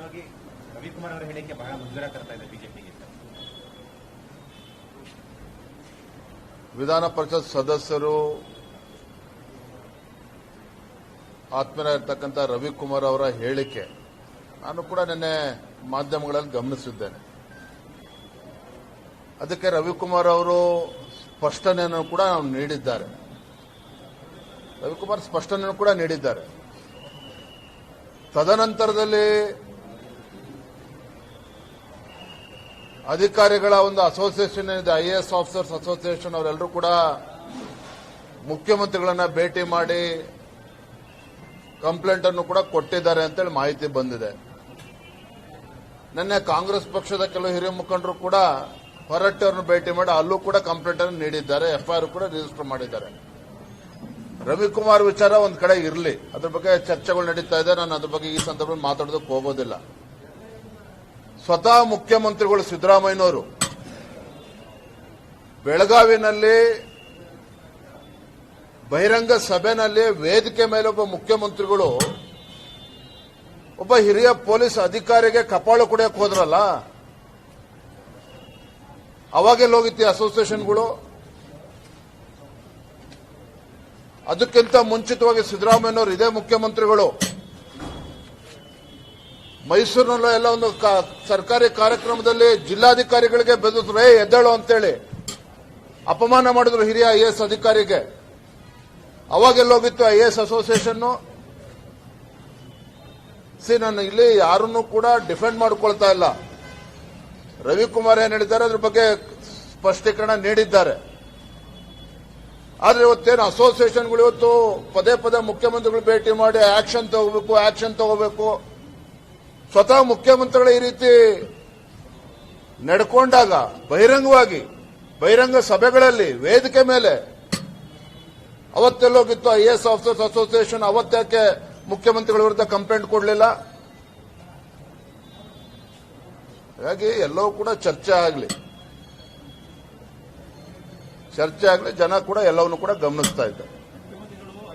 ಸಾಮಾನ್ಯವಾಗಿ ರವಿಕುಮಾರ್ ಅವರ ಹೇಳಿಕೆ ಬಹಳ ಮುಜುಗರ ತರ್ತಾ ಇದೆ ಬಿಜೆಪಿಗೆ. ವಿಧಾನ ಪರಿಷತ್ ಸದಸ್ಯರು ಆತ್ಮೀಯರಾಗಿರ್ತಕ್ಕಂಥ ರವಿಕುಮಾರ್ ಅವರ ಹೇಳಿಕೆ ನಾನು ಕೂಡ ನಿನ್ನೆ ಮಾಧ್ಯಮಗಳಲ್ಲಿ ಗಮನಿಸಿದ್ದೇನೆ. ಅದಕ್ಕೆ ರವಿಕುಮಾರ್ ಅವರು ಸ್ಪಷ್ಟನೆಯನ್ನು ಕೂಡ ನೀಡಿದ್ದಾರೆ. ರವಿಕುಮಾರ್ ಸ್ಪಷ್ಟನೆಯನ್ನು ಕೂಡ ನೀಡಿದ್ದಾರೆ. ತದನಂತರದಲ್ಲಿ ಅಧಿಕಾರಿಗಳ ಒಂದು ಅಸೋಸಿಯೇಷನ್ ಇದೆ, ಐಎಎಸ್ ಆಫೀಸರ್ಸ್ ಅಸೋಸಿಯೇಷನ್, ಅವರೆಲ್ಲರೂ ಕೂಡ ಮುಖ್ಯಮಂತ್ರಿಗಳನ್ನ ಭೇಟಿ ಮಾಡಿ ಕಂಪ್ಲೇಂಟ್ ಅನ್ನು ಕೂಡ ಕೊಟ್ಟಿದ್ದಾರೆ ಅಂತೇಳಿ ಮಾಹಿತಿ ಬಂದಿದೆ. ನಿನ್ನೆ ಕಾಂಗ್ರೆಸ್ ಪಕ್ಷದ ಕೆಲವು ಹಿರಿಯ ಮುಖಂಡರು ಕೂಡ ಹೊರಟ್ಟಿ ಅವರನ್ನು ಭೇಟಿ ಮಾಡಿ ಅಲ್ಲೂ ಕೂಡ ಕಂಪ್ಲೇಂಟ್ ಅನ್ನು ನೀಡಿದ್ದಾರೆ, ಎಫ್ಐಆರ್ ಕೂಡ ರಿಜಿಸ್ಟರ್ ಮಾಡಿದ್ದಾರೆ. ರವಿಕುಮಾರ್ ವಿಚಾರ ಒಂದ್ ಕಡೆ ಇರಲಿ, ಅದ್ರ ಬಗ್ಗೆ ಚರ್ಚೆಗಳು ನಡೀತಾ ಇದೆ. ನಾನು ಅದ್ರ ಬಗ್ಗೆ ಈ ಸಂದರ್ಭದಲ್ಲಿ ಮಾತಾಡೋದಕ್ಕೆ ಹೋಗೋದಿಲ್ಲ. ಸ್ವತಃ ಮುಖ್ಯಮಂತ್ರಿಗಳು ಸಿದ್ದರಾಮಯ್ಯನವರು ಬೆಳಗಾವಿನಲ್ಲಿ ಬಹಿರಂಗ ಸಭೆಯಲ್ಲಿ ವೇದಿಕೆ ಮೇಲೆ ಒಬ್ಬ ಮುಖ್ಯಮಂತ್ರಿಗಳು ಒಬ್ಬ ಹಿರಿಯ ಪೊಲೀಸ್ ಅಧಿಕಾರಿಗೆ ಕಪಾಳು ಕುಡಿಯಕ್ಕೆ ಹೋದ್ರಲ್ಲ, ಅವಾಗೆಲ್ಲ ಹೋಗಿತ್ತು ಅಸೋಸಿಯೇಷನ್ಗಳು. ಅದಕ್ಕಿಂತ ಮುಂಚಿತವಾಗಿ ಸಿದ್ದರಾಮಯ್ಯನವರು ಇದೇ ಮುಖ್ಯಮಂತ್ರಿಗಳು ಮೈಸೂರಿನಲ್ಲೂ ಎಲ್ಲ ಒಂದು ಸರ್ಕಾರಿ ಕಾರ್ಯಕ್ರಮದಲ್ಲಿ ಜಿಲ್ಲಾಧಿಕಾರಿಗಳಿಗೆ ಬೆದರಿದ್ರು, ಎದ್ದೇಳು ಅಂತೇಳಿ ಅಪಮಾನ ಮಾಡಿದ್ರು ಹಿರಿಯ ಐಎಎಸ್ ಅಧಿಕಾರಿಗೆ. ಅವಾಗೆಲ್ಲೋಗಿತ್ತು ಐಎಎಸ್ ಅಸೋಸಿಯೇಷನ್. ನಾನು ಇಲ್ಲಿ ಯಾರನ್ನೂ ಕೂಡ ಡಿಫೆಂಡ್ ಮಾಡ್ಕೊಳ್ತಾ ಇಲ್ಲ. ರವಿಕುಮಾರ್ ಏನ್ ಹೇಳಿದ್ದಾರೆ ಅದ್ರ ಬಗ್ಗೆ ಸ್ಪಷ್ಟೀಕರಣ ನೀಡಿದ್ದಾರೆ. ಆದ್ರೆ ಇವತ್ತೇನು ಅಸೋಸಿಯೇಷನ್ಗಳು ಇವತ್ತು ಪದೇ ಪದೇ ಮುಖ್ಯಮಂತ್ರಿಗಳು ಭೇಟಿ ಮಾಡಿ ಆಕ್ಷನ್ ತಗೋಬೇಕು. ಸ್ವತಃ ಮುಖ್ಯಮಂತ್ರಿಗಳು ಈ ರೀತಿ ನಡ್ಕೊಂಡಾಗ ಬಹಿರಂಗವಾಗಿ ಬಹಿರಂಗ ಸಭೆಗಳಲ್ಲಿ ವೇದಿಕೆ ಮೇಲೆ ಅವತ್ತೆಲ್ಲೋಗಿತ್ತು ಐಎಎಸ್ ಆಫೀಸರ್ಸ್ ಅಸೋಸಿಯೇಷನ್, ಅವತ್ತೇಕೆ ಮುಖ್ಯಮಂತ್ರಿಗಳ ವಿರುದ್ಧ ಕಂಪ್ಲೇಂಟ್ ಕೊಡಲಿಲ್ಲ? ಹಾಗಾಗಿ ಎಲ್ಲವೂ ಕೂಡ ಚರ್ಚೆ ಆಗಲಿ, ಜನ ಕೂಡ ಎಲ್ಲವನ್ನೂ ಕೂಡ ಗಮನಿಸ್ತಾ ಇದ್ದಾರೆ.